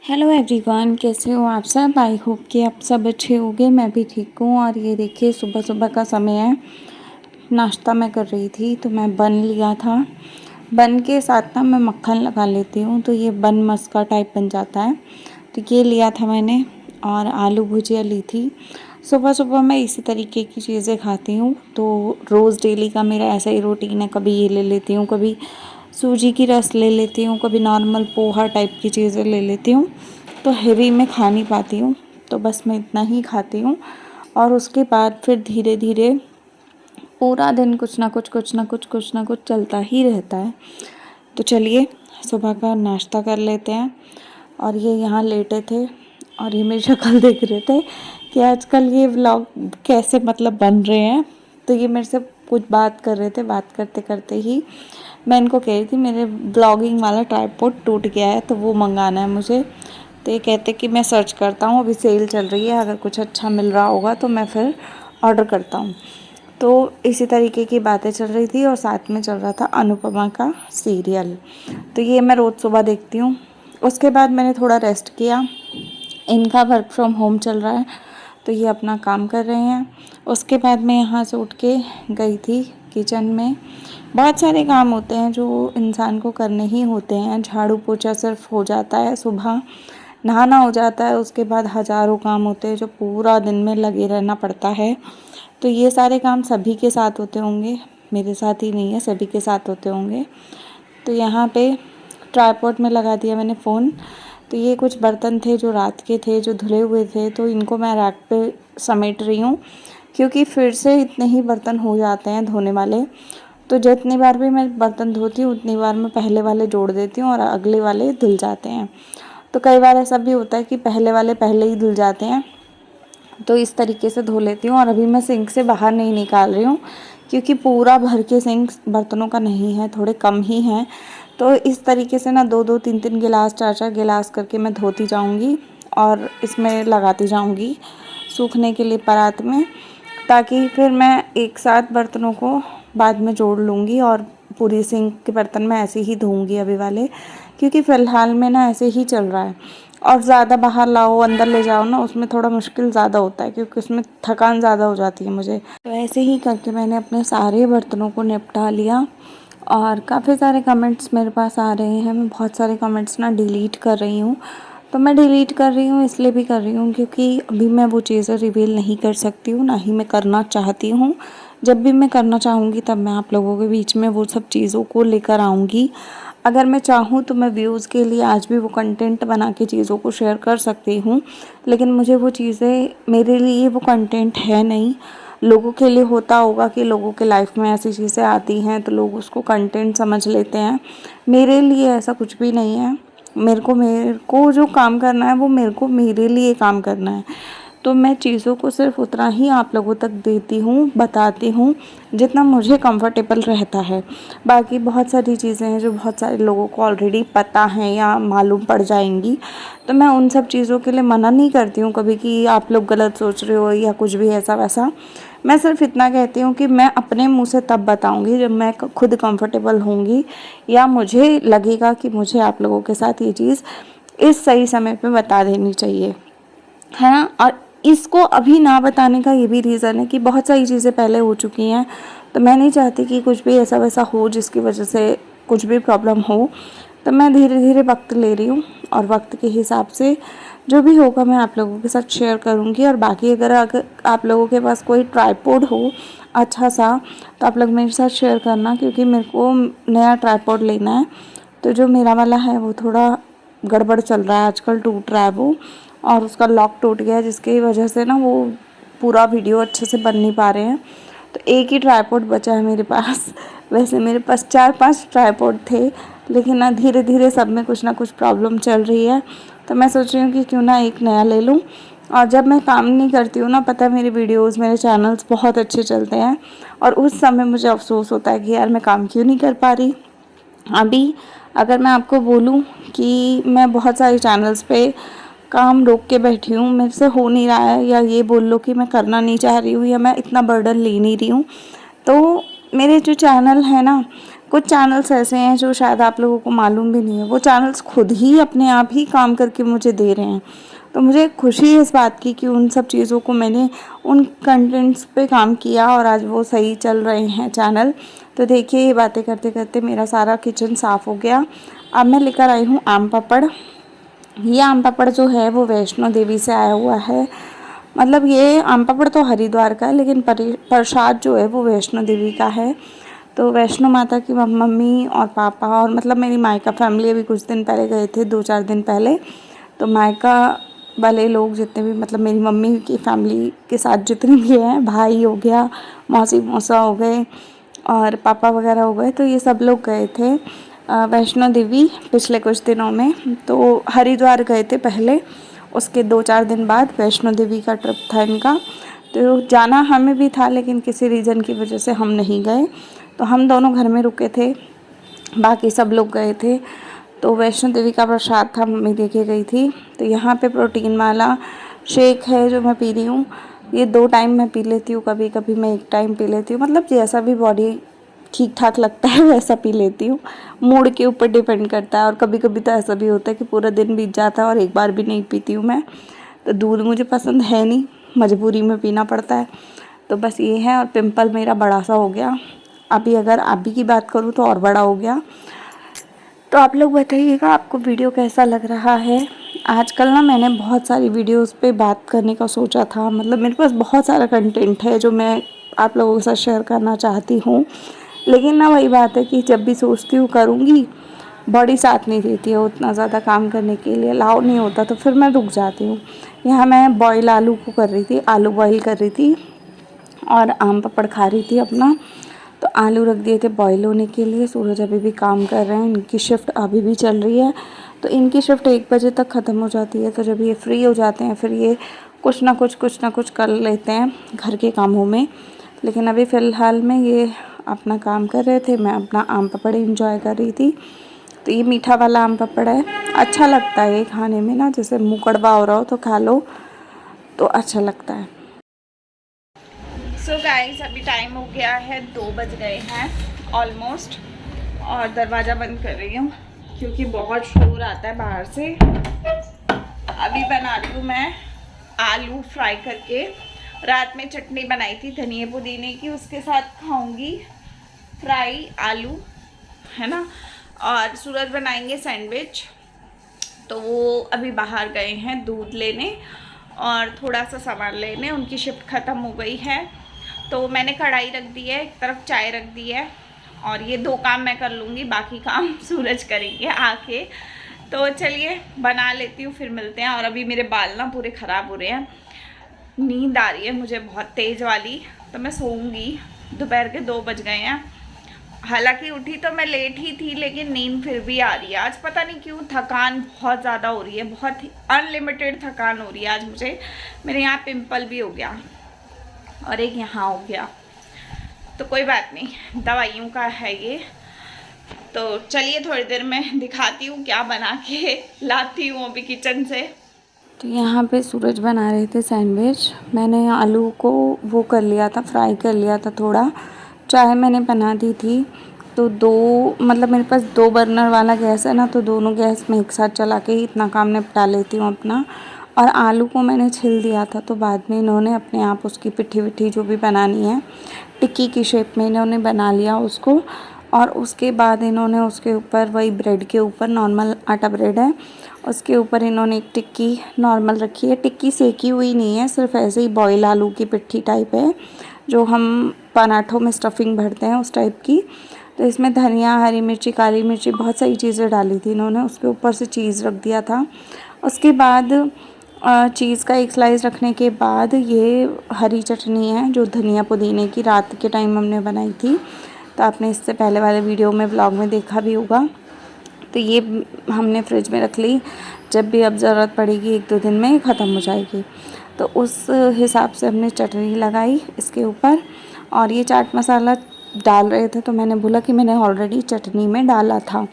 Hello everyone, कैसे हो आप सब। आई होप कि आप सब अच्छे होंगे। मैं भी ठीक हूँ। और ये देखिए सुबह सुबह का समय है। नाश्ता मैं कर रही थी तो मैं बन लिया था। बन के साथ ना मैं मक्खन लगा लेती हूँ तो ये बन मस्का टाइप बन जाता है। तो ये लिया था मैंने और आलू भुजिया ली थी। सुबह सुबह मैं इसी तरीके की चीज़ें खाती हूँ। तो रोज़ डेली का मेरा ऐसा ही रूटीन है। कभी ये ले लेती हूँ, कभी सूजी की रस ले लेती हूँ, कभी नॉर्मल पोहा टाइप की चीज़ें ले लेती हूँ। तो हेवी मैं खा नहीं पाती हूँ, तो बस मैं इतना ही खाती हूँ। और उसके बाद फिर धीरे धीरे पूरा दिन कुछ ना कुछ चलता ही रहता है। तो चलिए सुबह का नाश्ता कर लेते हैं। और ये यहाँ लेटे थे और ये मेरी शक्ल देख रहे थे कि आजकल ये व्लॉग कैसे मतलब बन रहे हैं। तो ये मेरे से कुछ बात कर रहे थे। बात करते करते ही मैं इनको कह रही थी मेरे ब्लॉगिंग वाला ट्राइपॉड टूट गया है तो वो मंगाना है मुझे। तो ये कहते कि मैं सर्च करता हूँ, अभी सेल चल रही है, अगर कुछ अच्छा मिल रहा होगा तो मैं फिर ऑर्डर करता हूँ। तो इसी तरीके की बातें चल रही थी और साथ में चल रहा था अनुपमा का सीरियल। तो ये मैं रोज़ सुबह देखती हूँ। उसके बाद मैंने थोड़ा रेस्ट किया। इनका वर्क फ्रॉम होम चल रहा है तो ये अपना काम कर रहे हैं। उसके बाद मैं यहाँ से उठ के गई थी किचन में। बहुत सारे काम होते हैं जो इंसान को करने ही होते हैं। झाड़ू पोछा सिर्फ हो जाता है, सुबह नहाना हो जाता है, उसके बाद हज़ारों काम होते हैं जो पूरा दिन में लगे रहना पड़ता है। तो ये सारे काम सभी के साथ होते होंगे, मेरे साथ ही नहीं है, सभी के साथ होते होंगे। तो यहाँ पे ट्राइपॉड में लगा दिया मैंने फ़ोन। तो ये कुछ बर्तन थे जो रात के थे, जो धुले हुए थे, तो इनको मैं रैक पे समेट रही हूँ क्योंकि फिर से इतने ही बर्तन हो जाते हैं धोने वाले। तो जितनी बार भी मैं बर्तन धोती हूँ उतनी बार मैं पहले वाले जोड़ देती हूँ और अगले वाले धुल जाते हैं। तो कई बार ऐसा भी होता है कि पहले वाले पहले ही धुल जाते हैं, तो इस तरीके से धो लेती हूँ। और अभी मैं सिंक से बाहर नहीं निकाल रही हूँ क्योंकि पूरा भर के सिंक बर्तनों का नहीं है, थोड़े कम ही हैं। तो इस तरीके से ना 2-2 3-3 गिलास 4-4 गिलास करके मैं धोती जाऊँगी और इसमें लगाती जाऊँगी सूखने के लिए परात में, ताकि फिर मैं एक साथ बर्तनों को बाद में जोड़ लूँगी और पूरी सिंक के बर्तन मैं ऐसे ही धोऊँगी अभी वाले, क्योंकि फ़िलहाल में ना ऐसे ही चल रहा है। और ज़्यादा बाहर लाओ अंदर ले जाओ ना, उसमें थोड़ा मुश्किल ज़्यादा होता है क्योंकि उसमें थकान ज़्यादा हो जाती है मुझे। तो ऐसे ही करके मैंने अपने सारे बर्तनों को निपटा लिया। और काफ़ी सारे कमेंट्स मेरे पास आ रहे हैं। मैं बहुत सारे कमेंट्स ना डिलीट कर रही हूँ। तो मैं डिलीट कर रही हूँ इसलिए भी कर रही हूँ क्योंकि अभी मैं वो चीज़ें रिवील नहीं कर सकती हूँ, ना ही मैं करना चाहती हूँ। जब भी मैं करना चाहूँगी तब मैं आप लोगों के बीच में वो सब चीज़ों को लेकर आऊँगी। अगर मैं चाहूँ तो मैं व्यूज़ के लिए आज भी वो कंटेंट बना के चीज़ों को शेयर कर सकती हूँ, लेकिन मुझे वो चीज़ें, मेरे लिए वो कंटेंट है नहीं। लोगों के लिए होता होगा कि लोगों के लाइफ में ऐसी चीज़ें आती हैं तो लोग उसको कंटेंट समझ लेते हैं। मेरे लिए ऐसा कुछ भी नहीं है। मेरे को जो काम करना है वो मेरे लिए काम करना है। तो मैं चीज़ों को सिर्फ उतना ही आप लोगों तक देती हूँ, बताती हूँ जितना मुझे कंफर्टेबल रहता है। बाकी बहुत सारी चीज़ें हैं जो बहुत सारे लोगों को ऑलरेडी पता हैं या मालूम पड़ जाएंगी, तो मैं उन सब चीज़ों के लिए मना नहीं करती हूँ कभी कि आप लोग गलत सोच रहे हो या कुछ भी ऐसा वैसा। मैं सिर्फ इतना कहती हूँ कि मैं अपने मुँह से तब बताऊँगी जब मैं खुद कंफर्टेबल होंगी या मुझे लगेगा कि मुझे आप लोगों के साथ ये चीज़ इस सही समय पे बता देनी चाहिए, है ना। और इसको अभी ना बताने का ये भी रीज़न है कि बहुत सारी चीज़ें पहले हो चुकी हैं, तो मैं नहीं चाहती कि कुछ भी ऐसा वैसा हो जिसकी वजह से कुछ भी प्रॉब्लम हो। तो मैं धीरे धीरे वक्त ले रही हूँ और वक्त के हिसाब से जो भी होगा मैं आप लोगों के साथ शेयर करूँगी। और बाकी अगर आप लोगों के पास कोई ट्राइपॉड हो अच्छा सा तो आप लोग मेरे साथ शेयर करना, क्योंकि मेरे को नया ट्राइपॉड लेना है। तो जो मेरा वाला है वो थोड़ा गड़बड़ चल रहा है आजकल, टूट रहा है वो, और उसका लॉक टूट गया है जिसकी वजह से ना वो पूरा वीडियो अच्छे से बन नहीं पा रहे हैं। तो एक ही ट्राइपॉड बचा है मेरे पास। वैसे मेरे पास 4-5 ट्राइपॉड थे, लेकिन ना धीरे धीरे सब में कुछ ना कुछ प्रॉब्लम चल रही है। तो मैं सोच रही हूँ कि क्यों ना एक नया ले लूँ। और जब मैं काम नहीं करती हूँ ना, पता है मेरे वीडियोज़ मेरे चैनल्स बहुत अच्छे चलते हैं और उस समय मुझे अफसोस होता है कि यार मैं काम क्यों नहीं कर पा रही। अभी अगर मैं आपको बोलूँ कि मैं बहुत सारे चैनल्स पे काम रोक के बैठी हूँ, मेरे से हो नहीं रहा है, या ये बोल लो कि मैं करना नहीं चाह रही हूँ या मैं इतना बर्डन ले नहीं रही हूँ, तो मेरे जो चैनल है ना कुछ चैनल्स ऐसे हैं जो शायद आप लोगों को मालूम भी नहीं है, वो चैनल्स खुद ही अपने आप ही काम करके मुझे दे रहे हैं। तो मुझे खुशी है इस बात की कि उन सब चीज़ों को मैंने उन कंटेंट्स पे काम किया और आज वो सही चल रहे हैं चैनल। तो देखिए, ये बातें करते करते मेरा सारा किचन साफ़ हो गया। अब मैं लेकर आई हूँ आम पापड़। ये आम पापड़ जो है वो वैष्णो देवी से आया हुआ है। मतलब ये आम पापड़ तो हरिद्वार का है, लेकिन प्रसाद जो है वो वैष्णो देवी का है। तो वैष्णो माता की मम्मी और पापा और मतलब मेरी मायका फैमिली अभी कुछ दिन पहले गए थे, 2-4 दिन पहले। तो मायका वाले लोग जितने भी, मतलब मेरी मम्मी की फैमिली के साथ जितने भी हैं, भाई हो गया, मौसी मौसा हो गए और पापा वगैरह हो गए, तो ये सब लोग गए थे वैष्णो देवी पिछले कुछ दिनों में। तो हरिद्वार गए थे पहले, उसके 2-4 दिन बाद वैष्णो देवी का ट्रिप था इनका। तो जाना हमें भी था, लेकिन किसी रीज़न की वजह से हम नहीं गए। तो हम दोनों घर में रुके थे, बाकी सब लोग गए थे। तो वैष्णो देवी का प्रसाद था, मम्मी देके गई थी। तो यहाँ पे प्रोटीन वाला शेक है जो मैं पी रही हूँ। ये 2 टाइम मैं पी लेती हूँ, कभी कभी मैं 1 टाइम पी लेती हूँ, मतलब जैसा भी बॉडी ठीक ठाक लगता है वैसा पी लेती हूँ। मूड के ऊपर डिपेंड करता है। और कभी कभी तो ऐसा भी होता है कि पूरा दिन बीत जाता है और एक बार भी नहीं पीती हूँ मैं। तो दूध मुझे पसंद है नहीं, मजबूरी में पीना पड़ता है। तो बस ये है। और पिंपल मेरा बड़ा सा हो गया अभी, अगर अभी की बात करूँ तो और बड़ा हो गया। तो आप लोग बताइएगा आपको वीडियो कैसा लग रहा है। आजकल ना मैंने बहुत सारी वीडियोस पे बात करने का सोचा था, मतलब मेरे पास बहुत सारा कंटेंट है जो मैं आप लोगों के साथ शेयर करना चाहती हूँ। लेकिन ना वही बात है कि जब भी सोचती हूँ करूँगी, बॉडी साथ नहीं देती है उतना ज़्यादा काम करने के लिए, अलाउ नहीं होता, तो फिर मैं रुक जाती हूँ। यहाँ मैं बॉयल आलू को कर रही थी, आलू बॉयल कर रही थी और आम पापड़ खा रही थी अपना। तो आलू रख दिए थे बॉईल होने के लिए। सूरज अभी भी काम कर रहे हैं, इनकी शिफ्ट अभी भी चल रही है। तो इनकी शिफ्ट 1 बजे तक ख़त्म हो जाती है। तो जब ये फ्री हो जाते हैं फिर ये कुछ ना कुछ कर लेते हैं घर के कामों में। लेकिन अभी फ़िलहाल में ये अपना काम कर रहे थे, मैं अपना आम पापड़ इंजॉय कर रही थी। तो ये मीठा वाला आम पापड़ है, अच्छा लगता है ये खाने में ना, जैसे मुँह कड़वा हो रहा हो तो खा लो तो अच्छा लगता है। सो गाइस, अभी टाइम हो गया है, 2 बज गए हैं ऑलमोस्ट। और दरवाज़ा बंद कर रही हूँ क्योंकि बहुत शोर आता है बाहर से। अभी बना रही हूँ मैं आलू फ्राई करके। रात में चटनी बनाई थी धनिया पुदीने की, उसके साथ खाऊंगी फ्राई आलू, है ना। और सूरज बनाएंगे सैंडविच। तो वो अभी बाहर गए हैं दूध लेने और थोड़ा सा सामान लेने, उनकी शिफ्ट ख़त्म हो गई है। तो मैंने कढ़ाई रख दी है, एक तरफ चाय रख दी है और ये 2 काम मैं कर लूँगी, बाकी काम सूरज करेंगे आके। तो चलिए बना लेती हूँ, फिर मिलते हैं। और अभी मेरे बाल ना पूरे ख़राब हो रहे हैं, नींद आ रही है मुझे बहुत तेज़ वाली, तो मैं सोऊंगी। दोपहर के 2 बज गए हैं। हालांकि उठी तो मैं लेट ही थी, लेकिन नींद फिर भी आ रही है। आज पता नहीं क्यों थकान बहुत ज़्यादा हो रही है, बहुत ही अनलिमिटेड थकान हो रही है आज मुझे। मेरे यहाँ पिंपल भी हो गया और एक यहाँ हो गया। तो कोई बात नहीं, दवाइयों का है ये। तो चलिए थोड़ी देर में दिखाती हूँ क्या बना के लाती हूँ अभी किचन से। तो यहाँ पे सूरज बना रहे थे सैंडविच। मैंने आलू को वो कर लिया था, फ्राई कर लिया था थोड़ा। चाय मैंने बना दी थी। तो 2 मतलब मेरे पास 2 बर्नर वाला गैस है ना, तो दोनों गैस में एक साथ चला के ही इतना काम निपटा लेती हूँ अपना। और आलू को मैंने छिल दिया था, तो बाद में इन्होंने अपने आप उसकी पिट्ठी विट्ठी जो भी बनानी है टिक्की की शेप में इन्होंने बना लिया उसको। और उसके बाद इन्होंने उसके ऊपर वही ब्रेड के ऊपर, नॉर्मल आटा ब्रेड है, उसके ऊपर इन्होंने एक टिक्की नॉर्मल रखी है। टिक्की सेकी हुई नहीं है, सिर्फ ऐसे ही बॉयल आलू की पिट्ठी टाइप है जो हम पराठों में स्टफिंग भरते हैं उस टाइप की। तो इसमें धनिया, हरी मिर्ची, काली मिर्ची, बहुत सारी चीज़ें डाली थी इन्होंने। उसके ऊपर से चीज़ रख दिया था। उसके बाद चीज़ का एक स्लाइस रखने के बाद ये हरी चटनी है जो धनिया पुदीने की, रात के टाइम हमने बनाई थी। तो आपने इससे पहले वाले वीडियो में व्लॉग में देखा भी होगा। तो ये हमने फ्रिज में रख ली, जब भी अब ज़रूरत पड़ेगी 1-2 दिन में ख़त्म हो जाएगी। तो उस हिसाब से हमने चटनी लगाई इसके ऊपर। और ये चाट मसाला डाल रहे थे तो मैंने बोला कि मैंने ऑलरेडी चटनी में डाला था,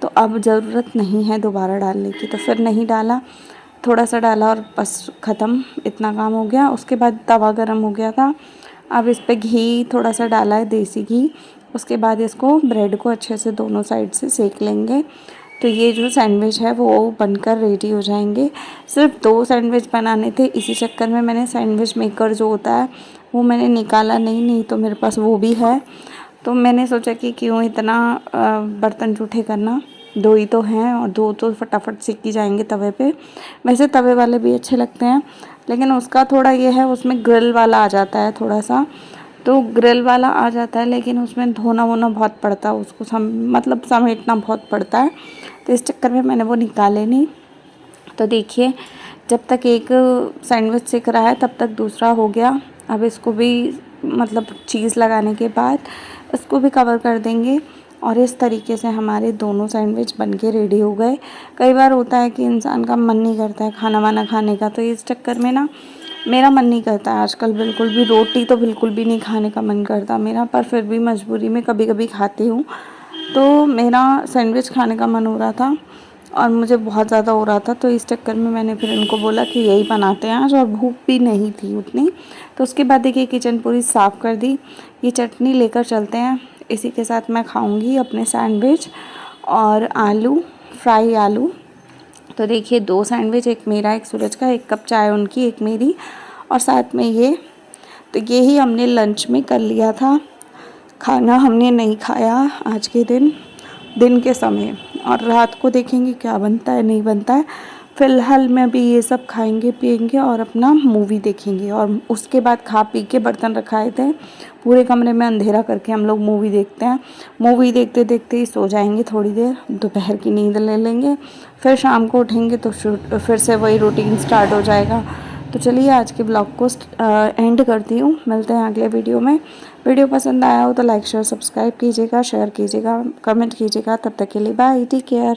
तो अब ज़रूरत नहीं है दोबारा डालने की। तो फिर नहीं डाला, थोड़ा सा डाला और बस ख़त्म, इतना काम हो गया। उसके बाद तवा गरम हो गया था। अब इस पर घी थोड़ा सा डाला है, देसी घी, उसके बाद इसको ब्रेड को अच्छे से दोनों साइड से सेक लेंगे। तो ये जो सैंडविच है वो बनकर रेडी हो जाएंगे। सिर्फ 2 सैंडविच बनाने थे, इसी चक्कर में मैंने सैंडविच मेकर जो होता है वो मैंने निकाला नहीं तो मेरे पास वो भी है। तो मैंने सोचा कि क्यों इतना बर्तन जूठे करना, 2 ही तो हैं और 2 तो फटाफट सेक ही जाएंगे तवे पे। वैसे तवे वाले भी अच्छे लगते हैं, लेकिन उसका थोड़ा ये है, उसमें ग्रिल वाला आ जाता है थोड़ा सा, तो ग्रिल वाला आ जाता है लेकिन उसमें धोना वोना बहुत पड़ता है, उसको मतलब समेटना बहुत पड़ता है। तो इस चक्कर में मैंने वो निकाले नहीं। तो देखिए, जब तक एक सैंडविच सेक रहा है तब तक दूसरा हो गया। अब इसको भी मतलब चीज़ लगाने के बाद इसको भी कवर कर देंगे और इस तरीके से हमारे दोनों सैंडविच बनके रेडी हो गए। कई बार होता है कि इंसान का मन नहीं करता है खाना वाना खाने का, तो इस चक्कर में ना मेरा मन नहीं करता है आजकल बिल्कुल भी, रोटी तो बिल्कुल भी नहीं खाने का मन करता मेरा, पर फिर भी मजबूरी में कभी कभी खाती हूँ। तो मेरा सैंडविच खाने का मन हो रहा था और मुझे बहुत ज़्यादा हो रहा था, तो इस चक्कर में मैंने फिर इनको बोला कि यही बनाते हैं आज, और भूख भी नहीं थी उतनी। तो उसके बाद देखिए किचन पूरी साफ़ कर दी। ये चटनी लेकर चलते हैं, इसी के साथ मैं खाऊंगी अपने सैंडविच और आलू, फ्राई आलू। तो देखिए 2 सैंडविच, एक मेरा एक सूरज का, 1 कप चाय उनकी, एक मेरी, और साथ में ये। तो ये ही हमने लंच में कर लिया था। खाना हमने नहीं खाया आज के दिन के समय, और रात को देखेंगे क्या बनता है नहीं बनता है। फ़िलहाल में अभी ये सब खाएंगे पिएंगे और अपना मूवी देखेंगे, और उसके बाद खा पी के बर्तन रखाए थे पूरे कमरे में अंधेरा करके हम लोग मूवी देखते हैं। मूवी देखते देखते ही सो जाएंगे, थोड़ी देर दोपहर की नींद ले लेंगे, फिर शाम को उठेंगे तो फिर से वही रूटीन स्टार्ट हो जाएगा। तो चलिए आज के ब्लॉग को एंड करती हूँ, मिलते हैं अगले वीडियो में। वीडियो पसंद आया हो तो लाइक शेयर सब्सक्राइब कीजिएगा, शेयर कीजिएगा, कमेंट कीजिएगा। तब तक के लिए बाय, टेक केयर।